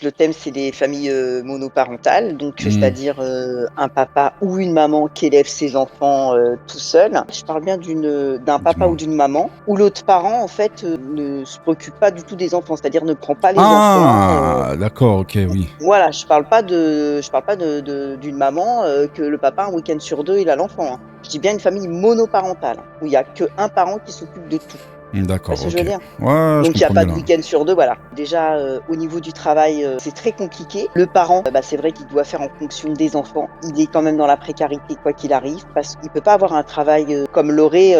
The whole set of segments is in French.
Le thème, c'est les familles, monoparentales, donc Mmh. c'est-à-dire, un papa ou une maman qui élève ses enfants, tout seul. Je parle bien d'un papa ou Dis-moi. d'une maman où l'autre parent, en fait, ne se préoccupe pas du tout des enfants, c'est-à-dire ne prend pas les enfants, Ah! D'accord, OK, oui. voilà, je parle pas de d'une maman, que le papa, un week-end sur 2 il a l'enfant, hein. Je dis bien une famille monoparentale, hein, où il y a qu'un parent qui s'occupe de tout. Mmh, Tu vois d'accord, ce que je veux OK. dire? Ouais, je Donc il y a comprends pas mieux de là. week-end sur 2, voilà. Déjà, au niveau du travail, c'est très compliqué. Le parent, bah, c'est vrai qu'il doit faire en fonction des enfants. Il est quand même dans la précarité quoi qu'il arrive, parce qu'il peut pas avoir un travail, comme l'auraient,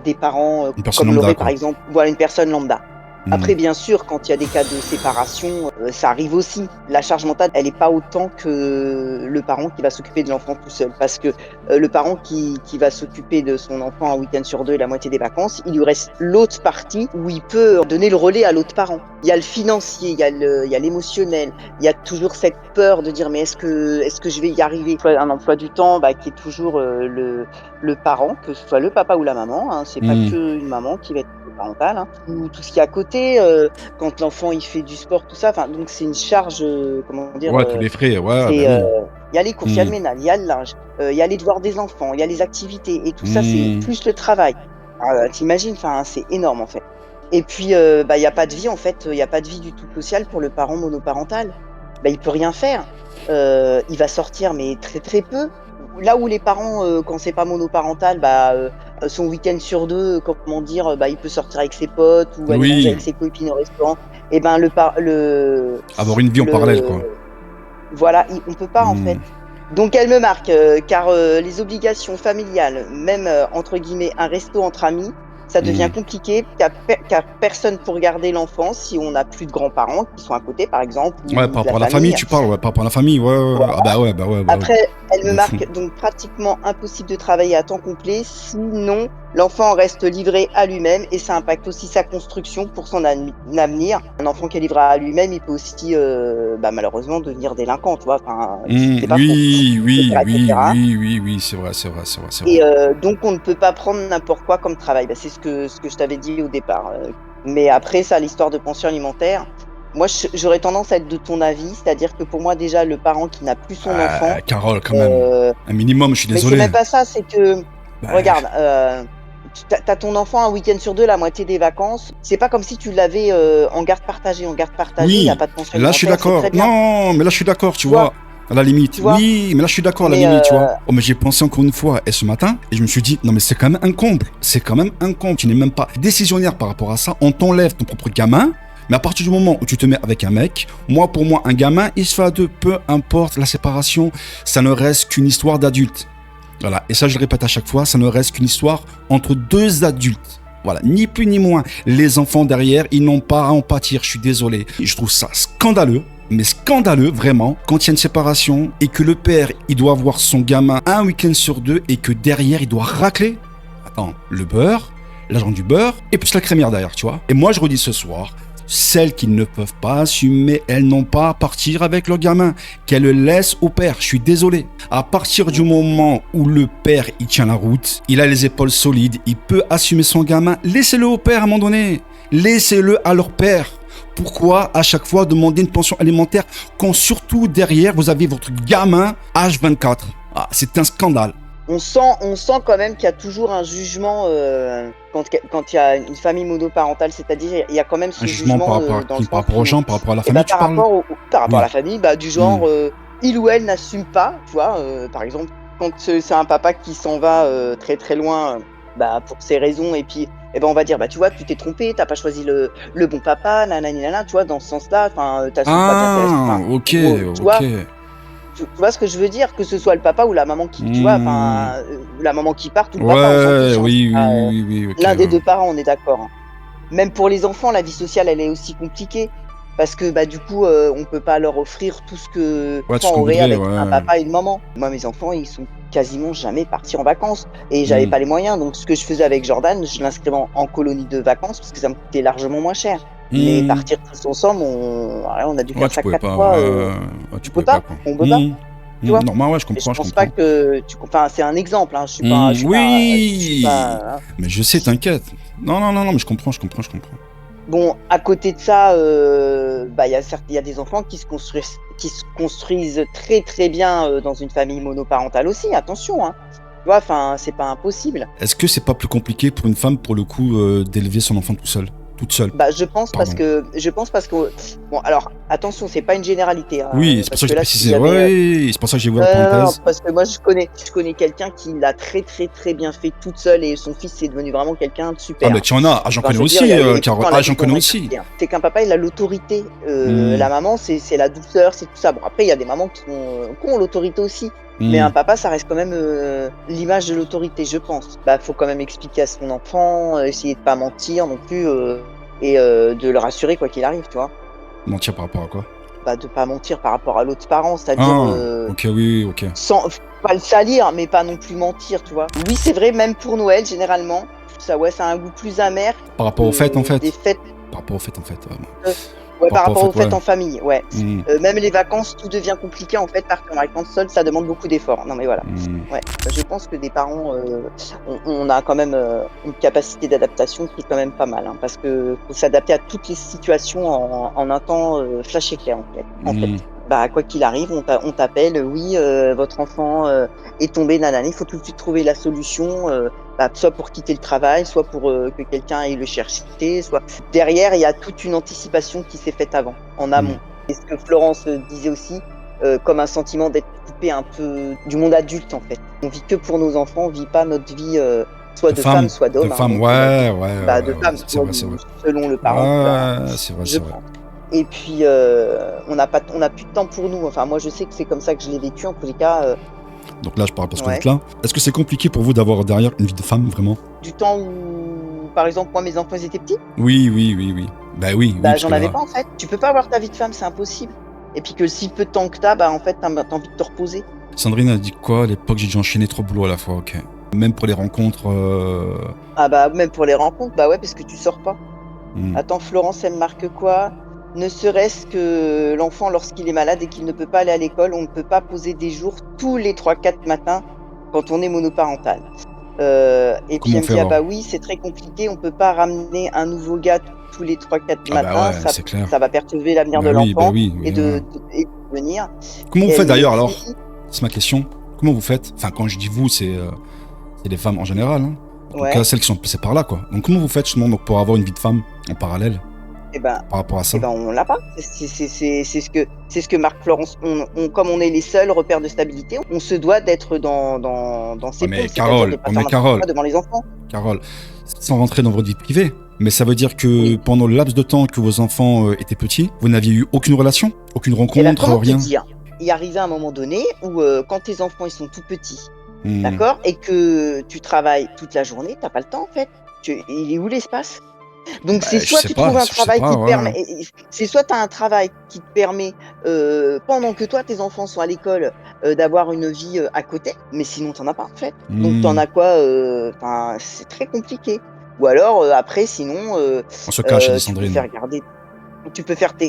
des parents, Une personne comme lambda, l'aurait par quoi. exemple voilà, une personne lambda. Mmh. Après bien sûr, quand il y a des cas de séparation, ça arrive aussi. La charge mentale, elle est pas autant que le parent qui va s'occuper de l'enfant tout seul. Parce que, le parent qui va s'occuper de son enfant un week-end sur 2 et la moitié des vacances, il lui reste l'autre partie où il peut donner le relais à l'autre parent. Il y a le financier, il y a l'émotionnel, il y a toujours cette peur de dire: «Mais est-ce que je vais y arriver?» Un emploi du temps, bah, qui est toujours, le parent, que ce soit le papa ou la maman, hein, c'est pas Mmh. qu'une maman qui va être parentale, hein. Tout ce qu'il y a à côté, quand l'enfant il fait du sport, tout ça, enfin donc c'est une charge, comment dire, Ouais, tous les frais, ouais, bah c'est, oui. il y a les courses, il y a Mmh. le ménage, il y a le linge, il y a les devoirs des enfants, il y a les activités et tout ça, c'est Mmh. plus le travail. Tu imagines, enfin, c'est énorme, en fait. Et puis, bah, il y a pas de vie, en fait, il y a pas de vie du tout sociale pour le parent monoparental. Bah, il peut rien faire. Il va sortir, mais très, très peu. Là où les parents, quand c'est pas monoparental, bah, son week-end sur 2, comment dire, bah, il peut sortir avec ses potes ou aller manger Oui, avec ses copines au restaurant et ben, le par avoir une vie en parallèle, le quoi. voilà, on peut pas en fait. Mmh. Donc elle me marque, car, les obligations familiales, même, entre guillemets «un resto entre amis», ça devient Mmh. compliqué car personne pour garder l'enfant si on n'a plus de grands-parents qui sont à côté par exemple Ouais, ou par de la rapport à la famille, famille. tu parles, ouais, par rapport à la famille, ouais, ouais, ouais. Ah bah ouais, bah ouais, bah ouais. Après, elle me De fou. marque donc pratiquement impossible de travailler à temps complet, sinon l'enfant reste livré à lui-même et ça impacte aussi sa construction pour son avenir. Un enfant qui est livré à lui-même, il peut aussi, bah, malheureusement devenir délinquant, tu vois? Enfin, Mmh. c'est pas faux, Oui, et oui, cetera et oui, cetera. oui, oui, oui, c'est vrai, c'est vrai, c'est vrai, c'est vrai. Et donc on ne peut pas prendre n'importe quoi comme travail. Bah, c'est ce que je t'avais dit au départ, mais après ça, l'histoire de pension alimentaire, moi j'aurais tendance à être de ton avis, c'est-à-dire que pour moi déjà le parent qui n'a plus son enfant, Carole, quand même. heu Un minimum, je suis mais c'est désolé. même pas ça, c'est que Bah, regarde, tu as ton enfant un week-end sur 2 la moitié des vacances, c'est pas comme si tu l'avais, en garde partagée. En garde partagée, il y a oui, pas de pension là, je suis alimentaire, c'est d'accord. très bien, Non, mais là, je suis d'accord, tu tu vois? vois? À la limite. Tu vois? Oui, mais là, je suis d'accord, à la Mais limite, tu vois? Oh, mais j'ai pensé encore une fois, et ce matin, et je me suis dit, non, mais c'est quand même un comble. C'est quand même un comble. Tu n'es même pas décisionnaire par rapport à ça. On t'enlève ton propre gamin. Mais à partir du moment où tu te mets avec un mec, moi, pour moi, un gamin, il se fait à deux. Peu importe la séparation, ça ne reste qu'une histoire d'adulte. Voilà. Et ça, je le répète à chaque fois, ça ne reste qu'une histoire entre deux adultes. Voilà, ni plus ni moins. Les enfants derrière, ils n'ont pas à en pâtir, je suis désolé. Je trouve ça scandaleux, mais scandaleux vraiment, quand il y a une séparation et que le père, il doit voir son gamin un week-end sur 2 et que derrière, il doit racler. Attends, le beurre, l'argent du beurre et plus la crémière derrière, tu vois. Et moi, je redis ce soir, celles qui ne peuvent pas assumer, elles n'ont pas à partir avec leur gamin, qu'elles le laissent au père. Je suis désolé. À partir du moment où le père, il tient la route, il a les épaules solides, il peut assumer son gamin, laissez-le au père à un moment donné. Laissez-le à leur père. Pourquoi à chaque fois demander une pension alimentaire quand surtout derrière vous avez votre gamin H24? Ah, c'est un scandale. on sent quand même qu'il y a toujours un jugement, quand il y a une famille monoparentale, c'est-à-dire il y a quand même Un ce jugement par jugement, rapport à dans le qui? Par sens rapport aux où gens, par rapport à la et bah, famille, tu parles? par rapport à la Oui. famille, bah, du Hmm. genre, il ou elle n'assume pas, tu vois? Par exemple, quand, c'est un papa qui s'en va, très, très loin, bah, pour ses raisons et puis et ben, on va dire: «Bah, tu vois, tu t'es trompé, tu as pas choisi le bon papa, nanani nanana», tu vois? Dans ce sens-là, enfin, tu assumes pas bien tes Ah, enfin, ok, en gros, tu vois? ok. Tu vois ce que je veux dire? Que ce soit le papa ou la maman qui tu vois? Hmm. Enfin, la maman qui parte ou le papa, on s'en Ouais, fiche, hein, c'est oui, pas, oui, oui, oui, ok. l'un des Ouais. 2 parents, on est d'accord, hein. Même pour les enfants, la vie sociale, elle est aussi compliquée parce que, bah, du coup, on peut pas leur offrir tout ce que Ouais, tout ce l'enfant qu'on aurait voudrait, avec un ouais. papa et une maman. Moi, mes enfants, ils sont quasiment jamais partis en vacances et j'avais Hmm. pas les moyens, donc ce que je faisais avec Jordan, je l'inscrivais en colonie de vacances parce que ça me coûtait largement moins cher. Mais Hmm. partir tous ensemble, on a dû Ouais, faire tu ça pouvais 4 pas, fois, ouais, tu on peut pouvais pas, pas, quoi. on peut pas, Hmm. tu Hmm. vois? Non, bah ouais, Et je je pense pas comprends. que enfin, c'est un exemple, hein, Hmm. je suis Oui, pas, hein. mais je sais, t'inquiète. Non, non, non, non, mais je comprends, je comprends, je comprends. Bon, à côté de ça, bah, il y a des enfants qui se construisent très, très bien, dans une famille monoparentale aussi, attention, hein. Tu vois? Enfin, c'est pas impossible. Est-ce que c'est pas plus compliqué pour une femme, pour le coup, d'élever son enfant toute seule? Bah, Pardon. je pense parce que bon, alors attention, c'est pas une généralité, hein, Oui, c'est pour parce ça que que j'ai là, s'il y précisé. Ouais, avait, ouais, c'est pour ça que j'ai ouvert la non, parenthèse. parce que moi je connais quelqu'un qui l'a très, très, très bien fait toute seule et son fils est devenu vraiment quelqu'un de Ah, super, mais hein. tu en as. Ah, j'en Enfin, connais je veux dire, aussi, et Carole. pourtant la Ah, j'en vision connais est aussi. compliquée, hein. C'est qu'un papa, il a l'autorité, Hmm, la maman, c'est la douceur, c'est tout ça. Bon, après, il y a des mamans qui ont l'autorité aussi, mais un hmm. papa, ça reste quand même, l'image de l'autorité, je pense. Bah, faut quand même expliquer à son enfant, essayer de pas mentir non plus, et de le rassurer quoi qu'il arrive, tu vois? Mentir par rapport à quoi? Bah, de pas mentir par rapport à l'autre parent, c'est-à-dire, Ah, ok, oui, oui, ok. sans pas le salir, mais pas non plus mentir, tu vois? Oui, c'est vrai, même pour Noël, généralement, ça ouais, ça a un goût plus amer Par rapport au fait, en que des fait. fêtes, Par rapport au fait, en fait. Ouais, heu, ouais, par par rapport au rapport aux fait, ouais. fêtes en famille, ouais. Hmm, Même les vacances, tout devient compliqué, en fait, partir en vacances seul, ça demande beaucoup d'efforts. Non, mais voilà. hmm. Ouais, je pense que des parents, on a quand même, une capacité d'adaptation qui est quand même pas mal, hein, parce que faut s'adapter à toutes les situations en un temps, flash éclair, en fait. Hmm. Bah, quoi qu'il arrive, on t'appelle, oui, votre enfant, est tombé nanani, il faut tout de suite trouver la solution, bah, soit pour quitter le travail, soit pour, que quelqu'un aille le chercher, soit derrière, il y a toute une anticipation qui s'est faite avant, en Hmm. amont. Et ce que Florence, disait aussi, comme un sentiment d'être coupé un peu du monde adulte, en fait. On vit que pour nos enfants, on vit pas notre vie, soit de femme, soit De d'homme, hein, femme, donc ouais, ouais, ouais, bah, de ouais, femme, c'est soit vrai, c'est ou vrai. selon le parent qui va, Ouais, c'est vrai, je c'est vrai. pense. Et puis, on n'a plus de temps pour nous. Enfin, moi, je sais que c'est comme ça que je l'ai vécu, en tous les cas, Donc là, je parle parce que vous êtes ouais. là. Est-ce que c'est compliqué pour vous d'avoir derrière une vie de femme, vraiment? Du temps où, par exemple, moi, mes enfants, ils étaient petits, Oui, oui, oui, oui. Bah oui, oui, bah, parce j'en que avais là, pas, en fait. Tu peux pas avoir ta vie de femme, c'est impossible. Et puis que si peu de temps que tu as, bah, en fait, tu envie de te reposer. Sandrine a dit quoi à l'époque? J'ai dû enchaîner trop de boulot à la fois, ok. Même pour les rencontres. Ah bah, même pour les rencontres, bah, ouais, parce que tu sors pas. Hmm. Attends, Florence, elle me marque quoi? Ne serait-ce que l'enfant, lorsqu'il est malade et qu'il ne peut pas aller à l'école, on ne peut pas poser des jours tous les 3, 4 matins quand on est monoparental. Et puis Comment on elle me fait dit: «Ah alors? bah oui, c'est très compliqué, on peut pas ramener un nouveau gars tous les 3, 4 Ah bah matins, ouais, c'est clair. ça va perturber l'avenir de Bah l'enfant oui, et oui. de devenir». Comment vous Et elle faites me d'ailleurs dit: alors? C'est ma question. Comment vous faites? Enfin, quand je dis vous, c'est les femmes en général, hein. En tout cas, «Ouais, celles qui sont passées par là, quoi. Donc comment vous faites justement donc, pour avoir une vie de femme en parallèle et ben par rapport à ça? on l'a pas». C'est ce que marque Florence. Comme on est les seuls repères de stabilité, on se doit d'être dans Ouais ses mais pompes, c'est-à-dire de Carole, pas faire n'importe quoi devant les enfants. Carole, sans rentrer dans votre vie privée, mais ça veut dire que Oui. pendant le laps de temps que vos enfants étaient petits, vous n'aviez eu aucune relation? Aucune Et ben rencontre, comment te rien? dire? Il arrivait un moment donné où, quand tes enfants, ils sont tout petits, Hmm. d'accord? Et que tu travailles toute la journée, tu as pas le temps en fait. Il est où l'espace? Donc Bah, c'est soit tu trouves un je sais travail pas, qui te permet ouais. c'est soit tu as un travail qui te permet, pendant que toi tes enfants sont à l'école, d'avoir une vie, à côté, mais sinon tu en as pas en fait. Donc tu en Hmm. as quoi? Enfin, c'est très compliqué. Ou alors, après sinon, On se cache, dit tu peux Sandrine. faire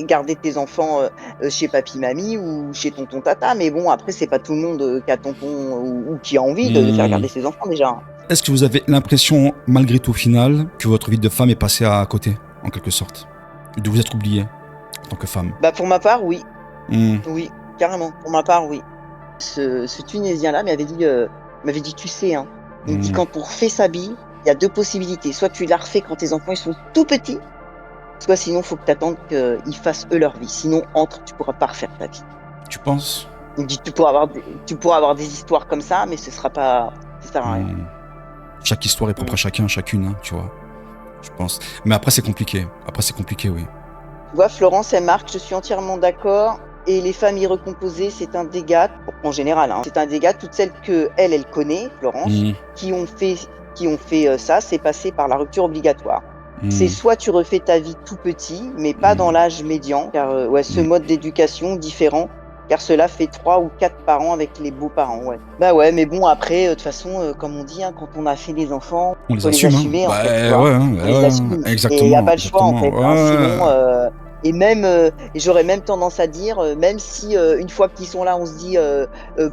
garder tes enfants, chez papy mamie ou chez tonton tata, mais bon après c'est pas tout le monde, qui a tonton ou qui a envie de faire Hmm. garder ses enfants déjà, hein. Est-ce que vous avez l'impression, malgré tout au final, que votre vie de femme est passée à côté, en quelque sorte? De vous être oubliée en tant que femme? Bah, pour ma part oui, Hmm. oui, carrément, pour ma part oui. Ce Tunisien-là m'avait dit: «Tu sais, hein», il me dit: Hmm. «Quand on refait sa vie, il y a 2 possibilités, soit tu la refais quand tes enfants ils sont tout petits, soit sinon faut que tu attendes qu'ils fassent eux leur vie, sinon entre, tu pourras pas refaire ta vie». Tu penses? Il me dit: Tu pourras avoir des histoires comme ça, mais ce sera pas ça sert à rien». Hmm. Chaque histoire est propre à Mmh. chacun, chacune, hein, tu vois. Je pense. Mais après, c'est compliqué. Après, c'est compliqué, oui. Tu vois, Florence, elle marque, je suis entièrement d'accord. Et les familles recomposées, c'est un dégât, en général, hein, c'est un dégât. Toutes celles que elle connaît, Florence, Hmm. qui ont fait, ça, c'est passé par la rupture obligatoire. C'est Hmm. soit tu refais ta vie tout petit, mais pas dans Hmm. l'âge médian, car ouais, ce Hmm. mode d'éducation différent, car cela fait 3 ou 4 parents avec les beaux-parents, ouais. Bah ouais, mais bon, après, de toute façon, comme on dit, hein, quand on a fait des enfants, On les faut les assume, hein. assumer, en Bah fait, tu ouais, vois. hein, On ouais, les ouais, assume et il y a exactement, pas le choix, en exactement. fait, hein, sinon, Ouais. Et même, et j'aurais même tendance à dire, même si, une fois qu'ils sont là, on se dit,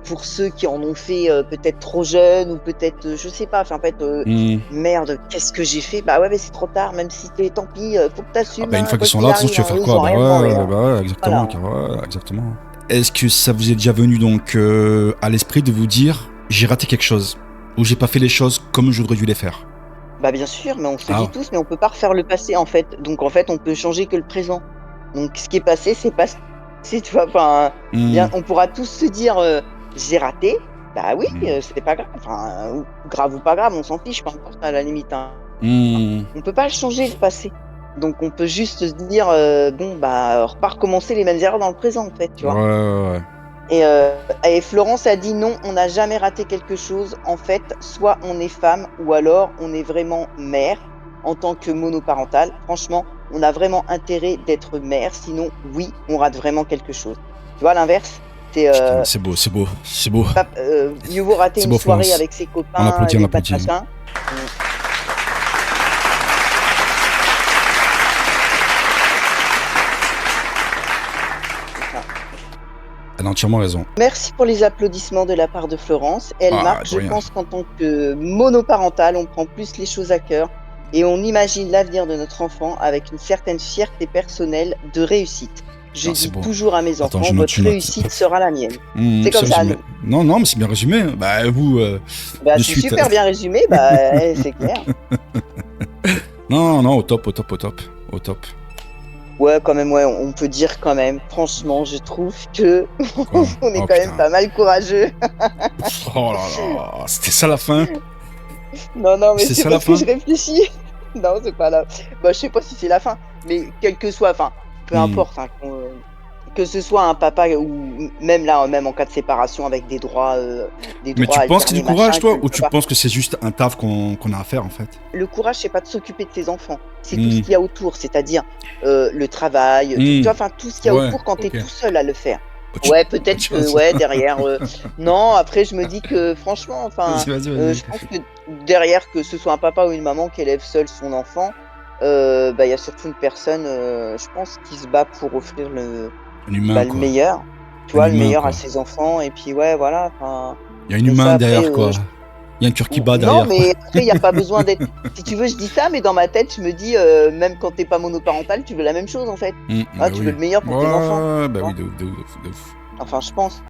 pour ceux qui en ont fait, peut-être trop jeunes ou peut-être, je sais pas, enfin, en fait, Mmh. «Merde, qu'est-ce que j'ai fait?» Bah, ouais, mais c'est trop tard, même si tu tant pis, faut que tu Ah assumes, bah, une hein, fois qu'ils quoi sont qu'il là, de toute façon, arrive, tu vas hein. faire Eux, ils quoi? ont Bah, rien demandé, hein. ouais, ouais, exactement, Voilà. car ouais, exactement. Est-ce que ça vous est déjà venu donc à l'esprit de vous dire: «J'ai raté quelque chose» ou «J'ai pas fait les choses comme j'aurais dû les faire»? Bah, bien sûr, mais on se dit Ah. tous: «Mais on peut pas refaire le passé, en fait». Donc en fait, on peut changer que le présent. Donc ce qui est passé, c'est passé, tu vois? Enfin, bien Mmh. on pourra tous se dire, «J'ai raté». Bah oui, Mmh. c'est pas grave, enfin, ou grave ou pas grave, on s'en fiche, peu importe à la limite, hein. Mmh. On peut pas le changer le passé. Donc on peut juste se dire, «Bon, bah, pas recommencer les mêmes erreurs dans le présent», en fait, tu Ouais, vois? ouais, ouais. Et Florence a dit: «Non, on n'a jamais raté quelque chose. En fait, soit on est femme ou alors on est vraiment mère en tant que monoparentale. Franchement, on a vraiment intérêt d'être mère, sinon oui, on rate vraiment quelque chose». Tu vois l'inverse? C'est, Putain, c'est beau, c'est beau, c'est beau. pas mieux vaut rater C'est une beau, soirée Florence. avec ses On copains, applaudit, on des pâtes applaudit. machin. Mmh, c'est ça. Elle a entièrement raison. Merci pour les applaudissements de la part de Florence. Elle Ah, marque, de je rien. pense qu'en tant que monoparentale, on prend plus les choses à cœur et on imagine l'avenir de notre enfant avec une certaine fierté personnelle de réussite. Je Non, c'est dis beau. toujours à mes Attends, enfants: je note, «Votre je note. réussite sera la mienne». Mmh, C'est c'est comme ça, résumé. nous. Non, non, mais c'est bien résumé. Bah, vous, Bah, de c'est suite. super bien résumé, bah, c'est clair. Non, non, au top, au top, au top, au top. Ouais, quand même, ouais, on peut dire quand même, franchement, je trouve que Quoi? on est Oh quand même putain. pas mal courageux. Oh là là, c'était ça la fin? Non, non, mais C'était c'est ça la parce que fin? je réfléchis. Non, c'est pas la bah, je sais pas si c'est la fin, mais quel que soit, enfin, peu Mmh. importe, hein, que ce soit un papa ou même là, même en cas de séparation avec des Mais droits tu penses qu'il y a alternés, du courage, machin, que toi, le ou tu papa penses que c'est juste un taf qu'on a à faire, en fait? le courage, c'est pas de s'occuper de ses enfants, c'est tout ce Mmh. qu'il y a autour, c'est-à-dire, le travail, tout tu Mmh. vois? Enfin, tout ce qu'il y a Ouais, autour quand tu es OK. tout seul à le faire. Oh, tu Ouais, oh, peut-être tu que ouais, derrière, non, après je me dis que franchement, enfin, vas-y, vas-y, vas-y. je pense que derrière, que ce soit un papa ou une maman qui élève seul son enfant, bah, il y a surtout une personne, je pense, qui se bat pour offrir Un humain, le quoi. meilleur, tu Un vois? Le humain, meilleur à quoi. ses enfants et puis ouais, voilà, enfin, Il y a un mais humain ça après, derrière, quoi. Il y a un cœur qui bat non, derrière, quoi. mais après il y a pas besoin d'être si tu veux, je dis ça, mais dans ma tête, je me dis, même quand tu es pas monoparental, tu veux la même chose, en fait. Mmh, Ah, bah tu veux oui. le meilleur pour tes enfants, Ouais, tu bah vois? oui, de ouf, de ouf, de ouf. Enfin, je pense.